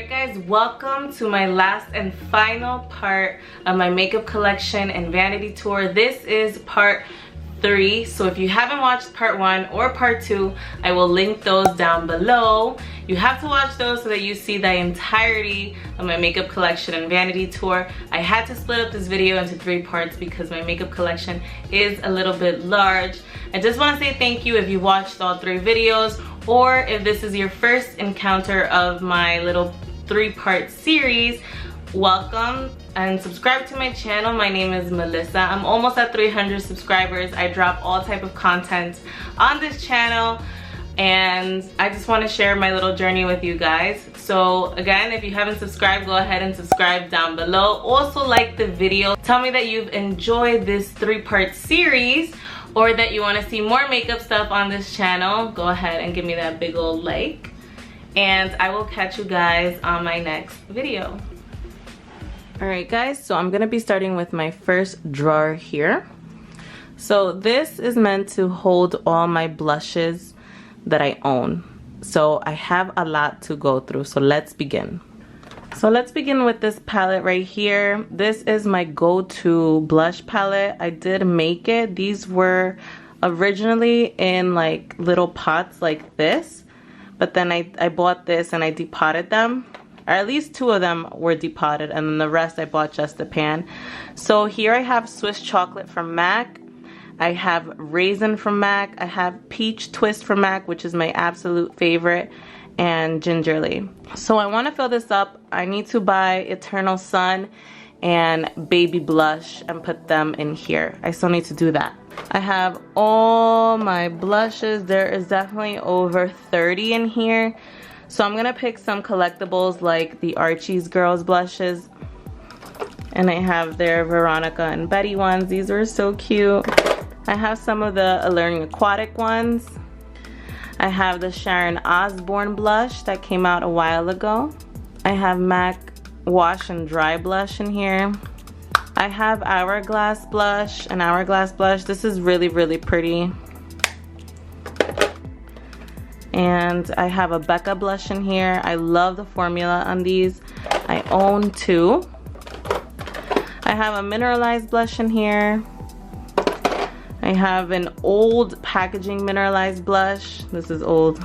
Alright guys, welcome to my last and final part of my makeup collection and vanity tour. This is part 3, so if you haven't watched part 1 or part 2, I will link those down below. You have to watch those so that you see the entirety of my makeup collection and vanity tour. I had to split up this video into 3 parts because my makeup collection is a little bit large. I just want to say thank you if you watched all 3 videos, or if this is your first encounter of my little 3-part series. Welcome and subscribe to my channel. My name is Melissa. I'm almost at 300 subscribers. I drop all type of content on this channel and I just want to share my little journey with you guys. So again, if you haven't subscribed, go ahead and subscribe down below. Also like the video. Tell me that you've enjoyed this 3-part series or that you want to see more makeup stuff on this channel. Go ahead and give me that big old like. And I will catch you guys on my next video. Alright guys, so I'm going to be starting with my first drawer here. So this is meant to hold all my blushes that I own. So I have a lot to go through, so let's begin. So let's begin with this palette right here. This is my go-to blush palette. I did make it. These were originally in like little pots like this, but then I bought this and I depotted them. Or at least 2 of them were depotted, and then the rest I bought just a pan. So here I have Swiss chocolate from MAC. I have raisin from MAC. I have peach twist from MAC, which is my absolute favorite, and gingerly. So I want to fill this up. I need to buy Eternal Sun and baby blush and put them in here. I still need to do that. I have all my blushes. There is definitely over 30 in here. So I'm gonna pick some collectibles like the Archie's Girls blushes. And I have their Veronica and Betty ones. These were so cute. I have some of the Alluring Aquatic ones. I have the Sharon Osbourne blush that came out a while ago. I have MAC Wash and Dry blush in here. I have Hourglass blush and Hourglass blush. This is really, really pretty. And I have a Becca blush in here. I love the formula on these. I own 2. I have a mineralized blush in here. I have an old packaging mineralized blush. This is old.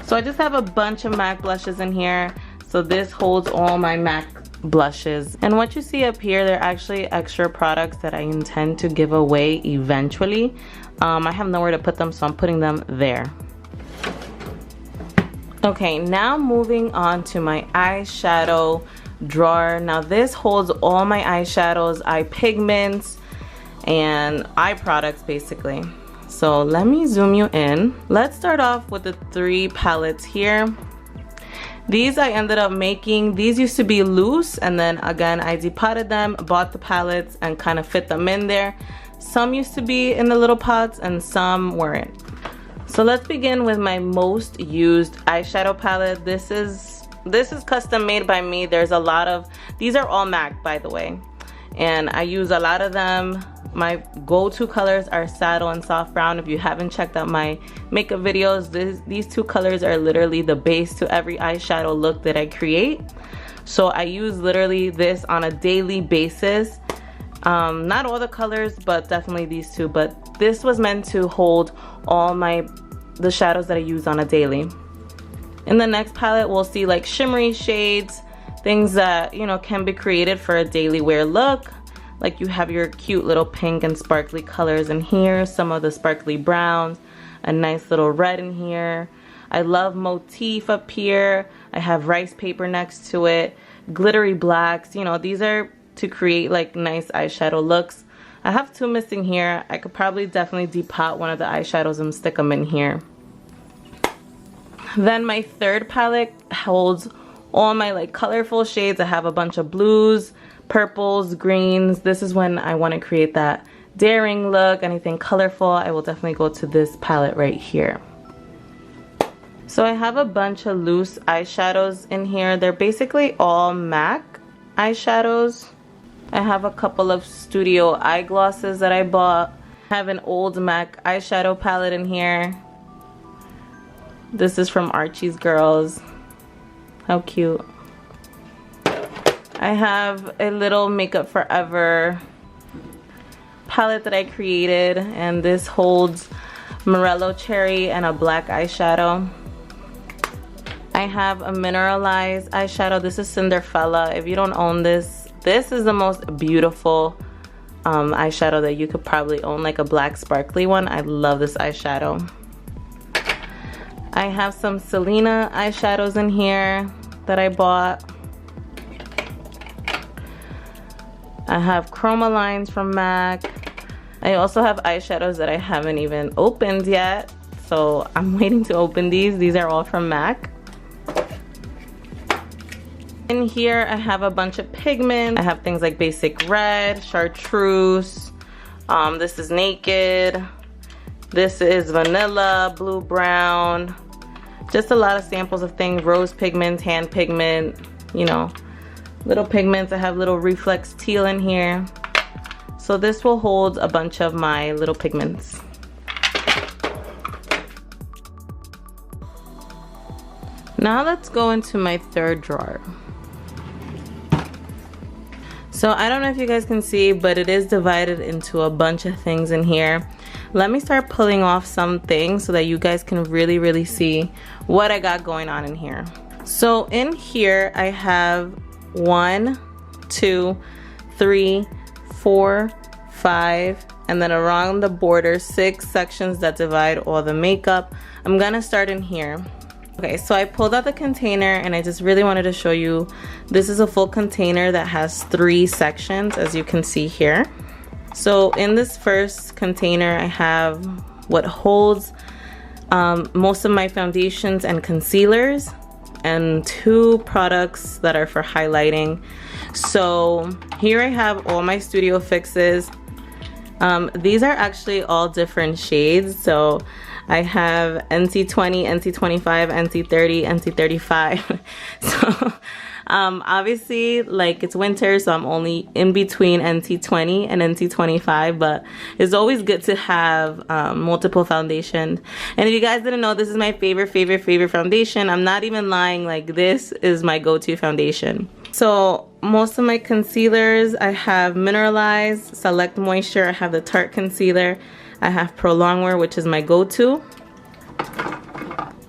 So I just have a bunch of MAC blushes in here. So this holds all my MAC blushes. And what you see up here, they're actually extra products that I intend to give away eventually. I have nowhere to put them, so I'm putting them there. Okay, now moving on to my eyeshadow drawer. Now this holds all my eyeshadows, eye pigments, and eye products basically. So let me zoom you in. Let's start off with the 3 palettes here. These I ended up making. These used to be loose, and then again I depotted them, bought the palettes, and kind of fit them in there. Some used to be in the little pots and some weren't. So let's begin with my most used eyeshadow palette. This is custom made by me. There's a lot of, these are all MAC by the way, and I use a lot of them. My go-to colors are saddle and soft brown. If you haven't checked out my makeup videos, these 2 colors are literally the base to every eyeshadow look that I create. So I use literally this on a daily basis. Not all the colors, but definitely these 2. But this was meant to hold all the shadows that I use on a daily. In the next palette, we'll see like shimmery shades, things that, you know, can be created for a daily wear look. Like you have your cute little pink and sparkly colors in here, some of the sparkly browns, a nice little red in here. I love motif up here. I have rice paper next to it, glittery blacks. You know, these are to create like nice eyeshadow looks. I have 2 missing here. I could probably definitely depot one of the eyeshadows and stick them in here. Then my 3rd palette holds all my like colorful shades. I have a bunch of blues, purples, greens. This is when I want to create that daring look, anything colorful. I will definitely go to this palette right here. So I have a bunch of loose eyeshadows in here. They're basically all MAC eyeshadows. I have a couple of studio eyeglosses that I bought. I have an old MAC eyeshadow palette in here. This is from Archie's Girls. How cute. I have a little Makeup Forever palette that I created, and this holds Morello Cherry and a black eyeshadow. I have a mineralized eyeshadow. This is Cinderfella. If you don't own this, this is the most beautiful eyeshadow that you could probably own, like a black sparkly one. I love this eyeshadow. I have some Selena eyeshadows in here that I bought. I have chroma lines from MAC. I also have eyeshadows that I haven't even opened yet, so I'm waiting to open these. These are all from MAC. In here I have a bunch of pigments. I have things like Basic Red, Chartreuse, this is Naked, this is Vanilla, Blue Brown, just a lot of samples of things, rose pigment, hand pigment, you know, little pigments. I have little Reflex Teal in here. So this will hold a bunch of my little pigments. Now let's go into my third drawer. So I don't know if you guys can see, but it is divided into a bunch of things in here. Let me start pulling off some things so that you guys can really see what I got going on in here. So in here I have 1, 2, 3, 4, 5, and then around the border 6 sections that divide all the makeup. I'm gonna start in here. Okay, so I pulled out the container and I just really wanted to show you, this is a full container that has 3 sections, as you can see here. So in this first container I have what holds most of my foundations and concealers, and 2 products that are for highlighting. So here I have all my studio fixes. These are actually all different shades. So I have NC20, NC25, NC30, NC35. So obviously, like, it's winter, so I'm only in between NC20 and NC25, but it's always good to have multiple foundations. And if you guys didn't know, this is my favorite foundation. I'm not even lying, like, this is my go-to foundation. So most of my concealers, I have Mineralized, Select Moisture, I have the Tarte concealer, I have Pro Longwear, which is my go-to.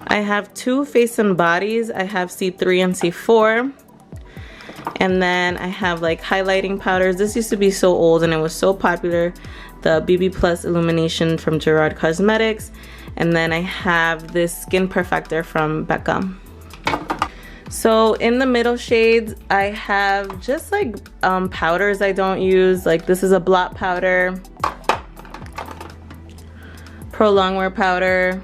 I have 2 face and bodies. I have C3 and C4. And then I have like highlighting powders. This used to be so old and it was so popular. The BB Plus Illumination from Gerard Cosmetics. And then I have this Skin Perfector from Becca. So in the middle shades, I have just like powders I don't use. Like, this is a blot powder, Pro Longwear powder,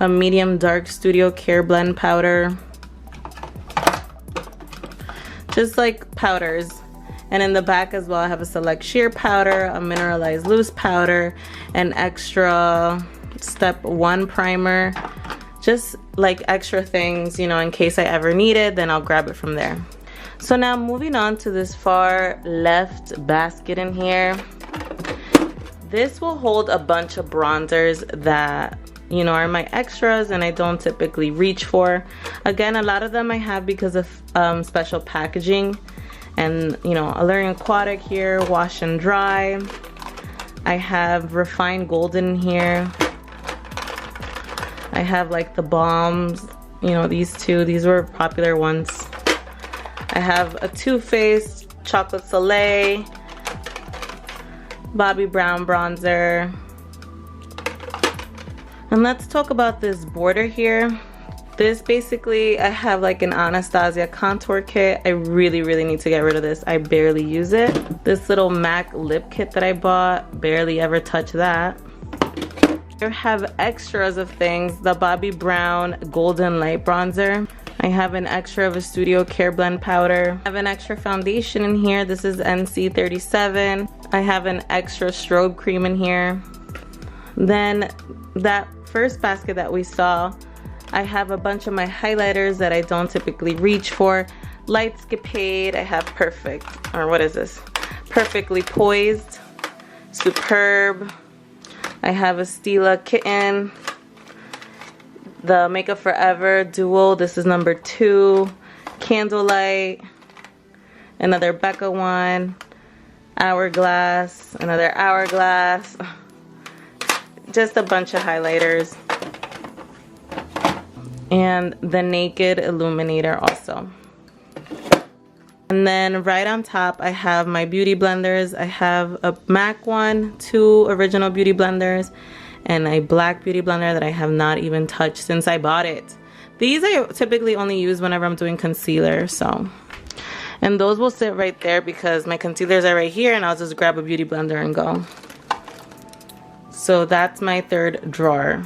a medium dark Studio Care blend powder, just like powders. And in the back as well, I have a Select Sheer powder, a Mineralized Loose powder, an extra Step 1 primer, just like extra things, you know, in case I ever need it, then I'll grab it from there. So now moving on to this far left basket in here. This will hold a bunch of bronzers that, you know, are my extras and I don't typically reach for. Again, a lot of them I have because of special packaging. And, you know, Alluring Aquatic here, Wash and Dry. I have Refined Golden here. I have like the Balms, you know, these two. These were popular ones. I have a Too Faced Chocolate Soleil, Bobbi Brown bronzer. And let's talk about this border here. This basically, I have like an Anastasia contour kit. I really need to get rid of this. I barely use it. This little MAC lip kit that I bought, barely ever touch that. I have extras of things. The Bobbi Brown Golden Light Bronzer. I have an extra of a Studio Care blend powder. I have an extra foundation in here. This is NC37. I have an extra strobe cream in here. Then that first basket that we saw, I have a bunch of my highlighters that I don't typically reach for. Lightscapade, I have Perfect, or what is this? Perfectly Poised, Superb. I have a Stila Kitten. the Makeup Forever Duo. This is number 2. Candlelight. Another Becca one. Hourglass. Another Hourglass. Just a bunch of highlighters. And the Naked Illuminator also. And then right on top I have my beauty blenders. I have a MAC one, 2 original beauty blenders, and a black beauty blender that I have not even touched since I bought it. These I typically only use whenever I'm doing concealer, so. And those will sit right there because my concealers are right here, and I'll just grab a beauty blender and go. So that's my 3rd drawer.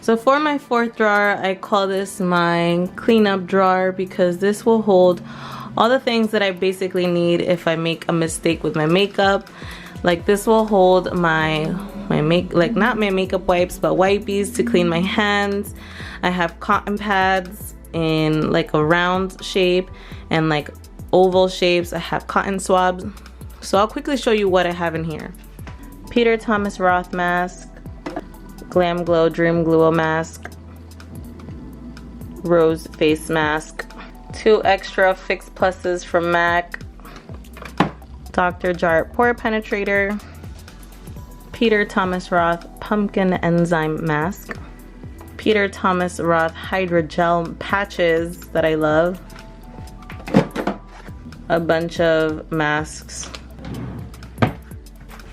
So for my 4th drawer, I call this my cleanup drawer because this will hold all the things that I basically need if I make a mistake with my makeup. Like this will hold not my makeup wipes, but wipies to clean my hands. I have cotton pads in like a round shape and like oval shapes. I have cotton swabs. So I'll quickly show you what I have in here. Peter Thomas Roth mask. Glam Glow Dream Glow mask, rose face mask, 2 extra Fix Pluses from MAC, Dr. Jart pore penetrator, Peter Thomas Roth pumpkin enzyme mask, Peter Thomas Roth hydrogel patches that I love, a bunch of masks.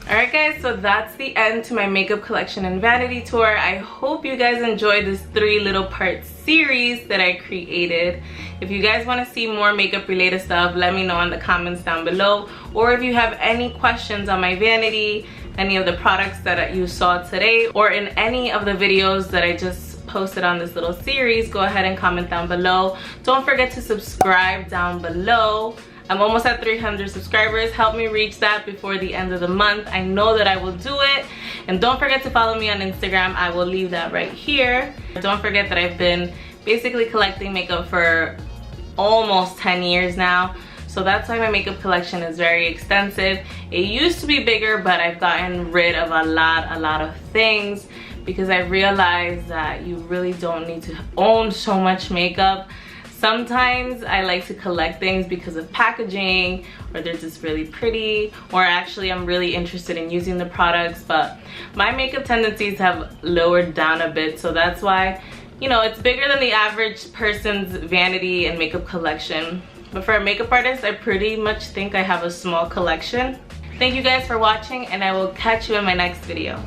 Alright guys, so that's the end to my makeup collection and vanity tour. I hope you guys enjoyed this 3 little part series that I created. If you guys want to see more makeup related stuff, let me know in the comments down below. Or if you have any questions on my vanity, any of the products that you saw today, or in any of the videos that I just posted on this little series, go ahead and comment down below. Don't forget to subscribe down below. I'm almost at 300 subscribers. Help me reach that before the end of the month. I know that I will do it. And don't forget to follow me on Instagram. I will leave that right here. Don't forget that I've been basically collecting makeup for almost 10 years now. So that's why my makeup collection is very extensive. It used to be bigger, but I've gotten rid of a lot of things because I realized that you really don't need to own so much makeup. Sometimes I like to collect things because of packaging, or they're just really pretty, or actually I'm really interested in using the products, but my makeup tendencies have lowered down a bit, so that's why, you know, it's bigger than the average person's vanity and makeup collection. But for a makeup artist, I pretty much think I have a small collection. Thank you guys for watching, and I will catch you in my next video.